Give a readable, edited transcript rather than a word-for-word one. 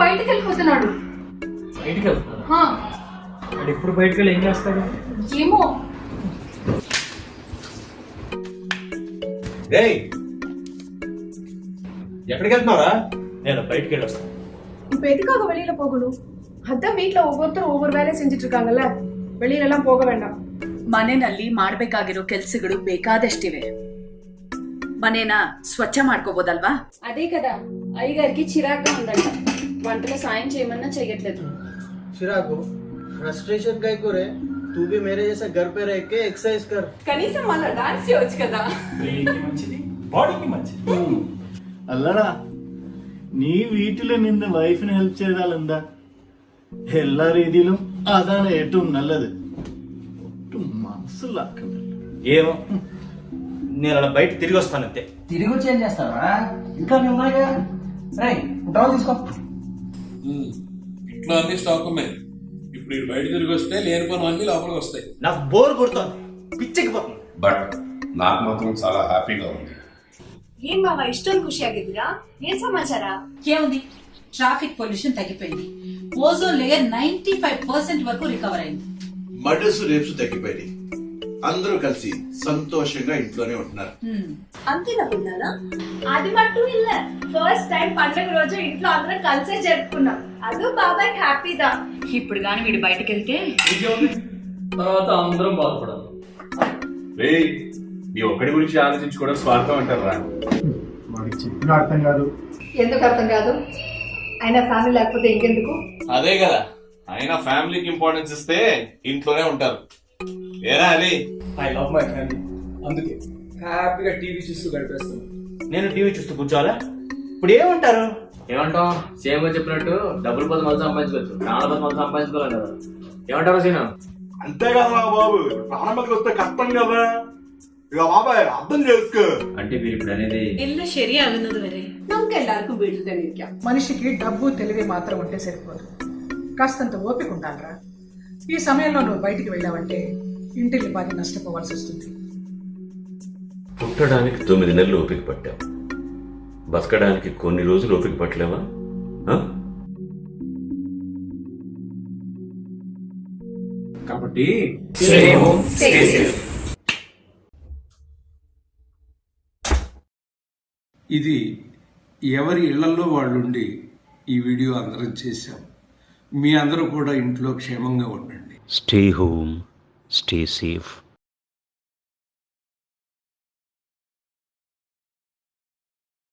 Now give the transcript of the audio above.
బయటికి వెళ్ళిపోతున్నాడు. బయటికి వెళ్తున్నాడు? వాడు ఎప్పుడు బయటికి వెళ్ళి ఏం చేస్తాడు ఏమో. எக்கடிக்கு வெళ్తున్నారా? నేను బయటికి వెళ్ళి వస్తాను. இப்ப எதுக்காக வெளியில போகணும்? அதான் வீட்டுல ஒவ்வொருத்தரும் ஒவ்வொரு வேலையை செஞ்சுட்டு இருக்காங்கல்ல, வெளியில எல்லாம் போக வேண்டாம். ಮನೆಯಲ್ಲಿ ಮಾಡ್ಬೇಕಾಗಿರೋ ಕೆಲ್ಸಗಳು ಬೇಕಾದಷ್ಟಿವೆ. ಮನೇನ ಸ್ವಚ್ಛ ಮಾಡ್ಕೋಬಹುದಲ್ವಾ? అదే కదా అయ్యగారికి చిరాగ్గా ఉందంట. వంటలో సాయం చేయమన్నా చెయ్యట్లేదు. चिरागो फ्रस्ट्रेशन काय करे, तू भी मेरे जैसा घर पे रह के एक्सरसाइज कर. కనీసం మళ్ళీ డాన్స్ చేయొచ్చు కదా. బ్రెయిన్కి మంచిది, బాడీకి మంచిది. അല്ലടാ, നീ വീട്ടിൽ നിന്ന് വൈഫിന് ഹെൽപ്പ് ചെയ്താൽ എന്താ? എല്ലാ രീതിയിലും അതാണ് ഏറ്റവും നല്ലത്. ഒട്ടും മനസ്സിലാക്കുന്നില്ല. ఏమో నేను అలా బయట తిరిగి వస్తానంతే. తిరిగి వచ్చి ఏం చేస్తావా? ఇంకా ఉన్నాయిగా. టవల్ తీసుకో. ఇంట్లో అన్ని స్టాక్ ఉన్నాయి. ఇప్పుడు ఈ బయట తిరిగి వస్తే లేనిపోయిన అన్ని లోపలికి వస్తాయి. నాకు బోర్ కొడుతోంది, పిచ్చెక్కిపోతుంది. బట్ నాకు మాత్రం చాలా హ్యాపీగా ఉంది. ఏం బావా ఇష్టం ఖుషియాగిద్దిరా? ఏం సమాచార? ఏముంది, ట్రాఫిక్ పొల్యూషన్ తగ్గిపోయింది. ఓజోన్ లేయర్ 95% వరకు రికవర్ అయింది. మర్డర్స్ రేప్స్ తగ్గిపోయింది. అందరూ కలిసి సంతోషంగా ఇంట్లోనే ఉంటున్నారు. అంతేనా పిల్లలా? అది మట్టు ఇల్ల ఫస్ట్ టైం పండుగ రోజు ఇంట్లో అందరం కలిసే జరుపుకున్నాం. అది బాబాయ్ హ్యాపీదా. ఇప్పుడు గాని వీడు బయటకు వెళ్తే తర్వాత అందరం బాధపడాలి. నీ ఒక్కడి గురించి ఆలోచించుకోవడం స్వార్థం అంటారా? వాడికి చెప్పిన అర్థం కాదు. ఎందుకు అర్థం కాదు? అయినా ఫ్యామిలీ లేకపోతే ఇంకెందుకు? అదే కదా, అయినా ఫ్యామిలీకి ఇంపార్టెన్స్ ఇస్తే ఇంట్లోనే ఉంటారు. ఏరా అది ఐ లవ్ మై ఫ్యామిలీ, అందుకే హ్యాపీగా టీవీ చూస్తూ గడిపేస్తాను. నేను టీవీ చూస్తూ కూర్చోవాలా? ఇప్పుడు ఏమంటారు? ఏమంటాం? సేమ్ గా చెప్పినట్టు డబ్బులు పది మంది సంపాదించుకోవచ్చు, నాలుగు పది మంది సంపాదించుకోవాలి కదా. ఏమంటారు సీను? అంతే కదా బాబు, ప్రాణాలకు వస్తే కష్టం కదా. ఇక బాబాయ్ అర్థం చేసుకో. అంటే మీరు ఇప్పుడు అనేది ఎల్ల ശരിയാകുന്നത് വരെ നമുക്ക് എല്ലാവർക്കും വീട്ടിൽ തന്നെ ഇരിക്കാം. మనిషికి డబ్బు తెలివి మాత్రం ఉంటే సరిపోదు, కాస్తంత ఓపిక ఉండాలిరా. ఈ సమయంలో నువ్వు బయటికి వెళ్ళావంటే ఇంటిని బాగా నష్టపోవాల్సి వస్తుంది. పుట్టడానికి 9 నెలలు ఓపిక పట్టావు, బతకడానికి కొన్ని రోజులు ఓపిక పట్టలేవా? కాబట్టి ఇది ఎవరి ఇళ్లలో వాళ్ళుండి ఈ వీడియో అందరం చేశాం. మీ అందరూ కూడా ఇంట్లో క్షేమంగా ఉండండి. Stay home, stay safe.